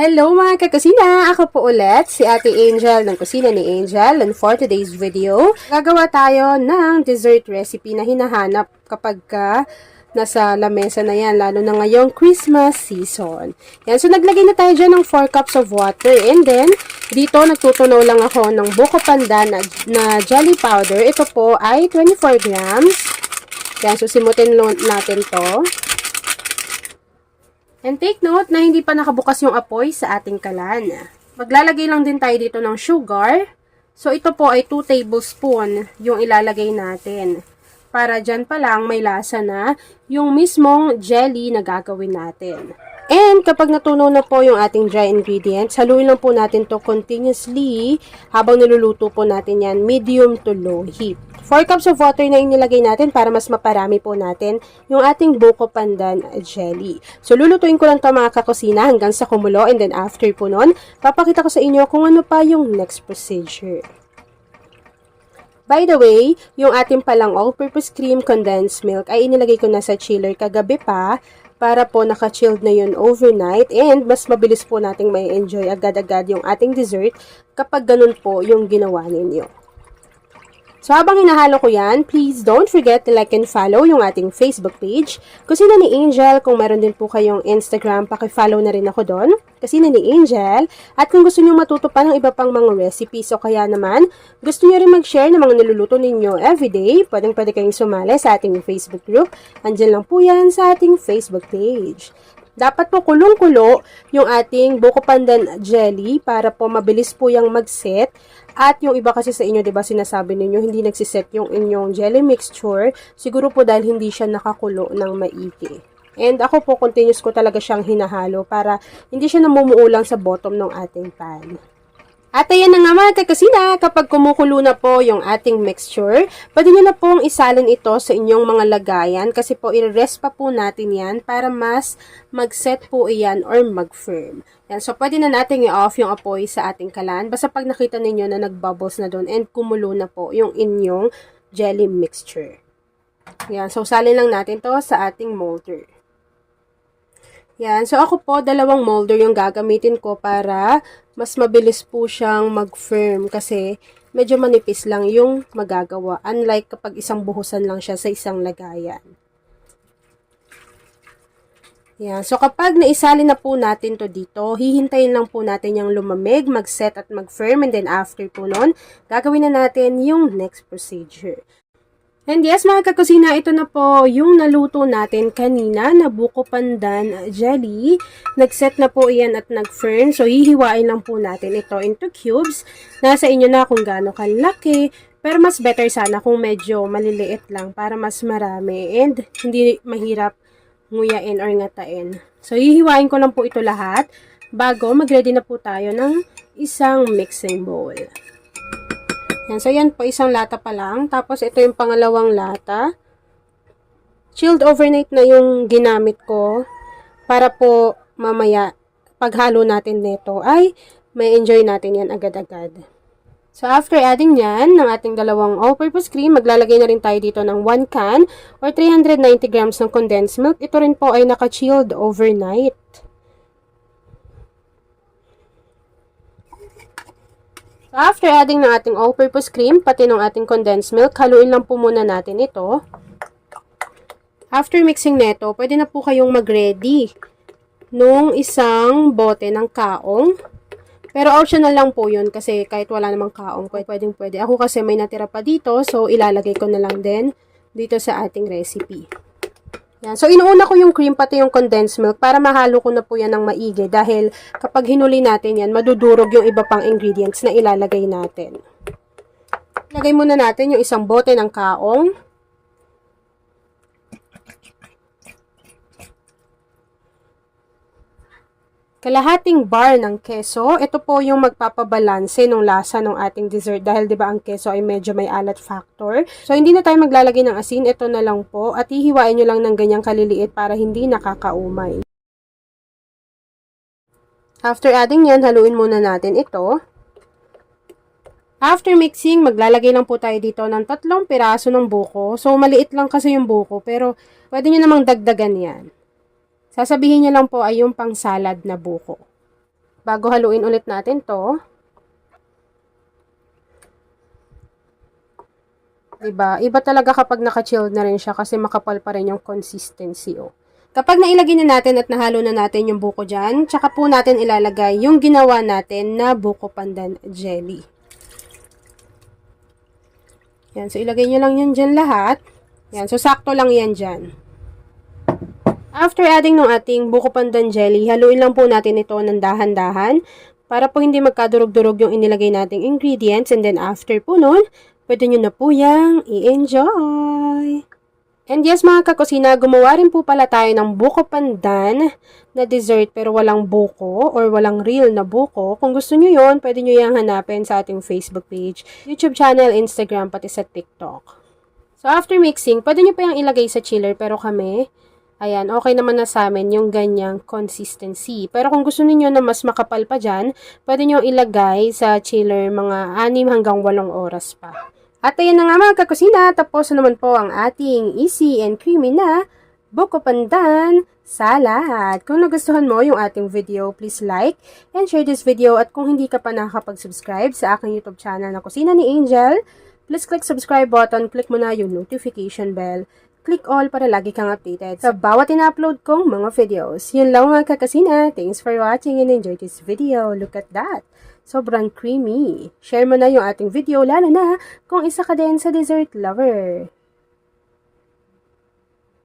Hello mga kakusina! Ako po ulit, si Ate Angel ng Kusina ni Angel. And for today's video, gagawa tayo ng dessert recipe na hinahanap kapag nasa lamesa na yan, lalo na ngayong Christmas season. Yan, so naglagay na tayo dyan ng 4 cups of water. And then, dito nagtutunaw lang ako ng buko pandan na jelly powder. Ito po ay 24 grams. Yan, so simutin natin to. And take note na hindi pa nakabukas yung apoy sa ating kalan. Maglalagay lang din tayo dito ng sugar. So, ito po ay 2 tablespoon yung ilalagay natin. Para dyan pa lang may lasa na yung mismong jelly na gagawin natin. And kapag natunaw na po yung ating dry ingredients, haluin lang po natin to continuously habang niluluto po natin yan, medium to low heat. 4 cups of water na inilagay natin para mas maparami po natin yung ating buko pandan jelly. So, lulutuin ko lang to mga kakusina hanggang sa kumulo, and then after po nun, papakita ko sa inyo kung ano pa yung next procedure. By the way, yung ating palang all-purpose cream condensed milk ay inilagay ko na sa chiller kagabi pa para po naka-chilled na yun overnight, and mas mabilis po nating may enjoy agad-agad yung ating dessert kapag ganun po yung ginawa ninyo. So, habang hinahalo ko yan, please don't forget to like and follow yung ating Facebook page, Kusina ni Angel. Kung meron din po kayong Instagram, paki-follow na rin ako doon, Kusina ni Angel. At kung gusto niyo matuto pa ng iba pang mga recipes, o kaya naman, gusto niyo rin mag-share ng mga niluluto ninyo everyday, pwede kayong sumali sa ating Facebook group. Andyan lang po yan sa ating Facebook page. Dapat po kulong-kulo yung ating buko pandan jelly para po mabilis po yung mag-set. At yung iba kasi sa inyo, 'di ba, sinasabi ninyo hindi nagsiset yung inyong jelly mixture, siguro po dahil hindi siya nakakulo ng maigi. And ako po, continuous ko talaga siyang hinahalo para hindi siya namumuo lang sa bottom ng ating pan. At ayan na nga mga kakusina, kapag kumukulo na po yung ating mixture, pwede nyo na pong isalin ito sa inyong mga lagayan kasi po i-rest pa po natin yan para mas mag-set po iyan or mag-firm. Yan, so pwede na natin i-off yung apoy sa ating kalan basta pag nakita ninyo na nag-bubbles na doon and kumulo na po yung inyong jelly mixture. Yan, so salin lang natin to sa ating molder. Yan. So, ako po, 2 molder yung gagamitin ko para mas mabilis po siyang mag-firm kasi medyo manipis lang yung magagawa. Unlike kapag isang buhusan lang siya sa isang lagayan. Yan. So, kapag naisali na po natin to dito, hihintayin lang po natin yung lumamig, mag-set at mag-firm. And then, after po nun, gagawin na natin yung next procedure. And yes, mga kakusina, ito na po yung naluto natin kanina na buko pandan jelly. Nag-set na po iyan at nag-firm. So, hihiwain lang po natin ito into cubes. Nasa inyo na kung gaano kalaki. Pero mas better sana kung medyo maliliit lang para mas marami and hindi mahirap nguyain or ngatain. So, hihiwain ko lang po ito lahat bago mag-ready na po tayo ng isang mixing bowl. Yan. So, yan po, isang lata pa lang. Tapos, ito yung pangalawang lata. Chilled overnight na yung ginamit ko para po mamaya, paghalo natin nito ay may enjoy natin yan agad-agad. So, after adding yan ng ating dalawang all-purpose cream, maglalagay na rin tayo dito ng 1 can or 390 grams ng condensed milk. Ito rin po ay naka-chilled overnight. After adding ng ating all-purpose cream, pati ng ating condensed milk, haluin lang po muna natin ito. After mixing neto, pwede na po kayong mag-ready nung isang bote ng kaong. Pero optional lang po yun kasi kahit wala namang kaong, pwede. Ako kasi may natira pa dito, so ilalagay ko na lang din dito sa ating recipe. Yan. So, inuuna ko yung cream pati yung condensed milk para mahalo ko na po yan ng maigi dahil kapag hinuli natin yan, madudurog yung iba pang ingredients na ilalagay natin. Ilagay muna natin yung isang bote ng kaong. Kalahating bar ng keso. Ito po yung magpapabalanse ng lasa ng ating dessert dahil 'di ba ang keso ay medyo may alat factor. So hindi na tayo maglalagay ng asin, ito na lang po at hihiwain niyo lang ng ganyang kaliliit para hindi nakakaumay. After adding yan, haluin muna natin ito. After mixing, maglalagay lang po tayo dito ng 3 piraso ng buko. So maliit lang kasi yung buko pero pwede niyo namang dagdagan yan. Sasabihin niyo lang po ay yung pang salad na buko. bago haluin ulit natin to. Diba? Iba talaga kapag naka-chilled na rin siya kasi makapal pa rin yung consistency, oh. Kapag nailagay na natin at nahalo na natin yung buko dyan, tsaka po natin ilalagay yung ginawa natin na buko pandan jelly. Yan, so ilagay nyo lang yan dyan lahat. Yan, so sakto lang yan dyan. After adding ng ating buko pandan jelly, haluin lang po natin ito ng dahan-dahan para po hindi magkadurog-durog yung inilagay nating ingredients, and then after po nun, pwede nyo na po yang i-enjoy. And yes mga kakusina, gumawa rin po pala tayo ng buko pandan na dessert pero walang buko or walang real na buko. Kung gusto nyo yon, pwede nyo yang hanapin sa ating Facebook page, YouTube channel, Instagram, pati sa TikTok. So after mixing, pwede nyo pa yung ilagay sa chiller pero kami, ayan, okay naman na sa amin yung ganyang consistency. Pero kung gusto niyo na mas makapal pa dyan, pwede nyo ilagay sa chiller mga 6 hanggang 8 oras pa. At ayan na nga mga kakusina, tapos na naman po ang ating easy and creamy na buko pandan salad. Kung nagustuhan mo yung ating video, please like and share this video. At kung hindi ka pa nakakapag-subscribe sa aking YouTube channel na Kusina ni Angel, please click subscribe button, click mo na yung notification bell, click all para lagi kang updated sa bawat ina-upload kong mga videos. Yun lang mga kakasina. Thanks for watching and enjoy this video. Look at that. Sobrang creamy. Share mo na yung ating video lalo na kung isa ka din sa dessert lover.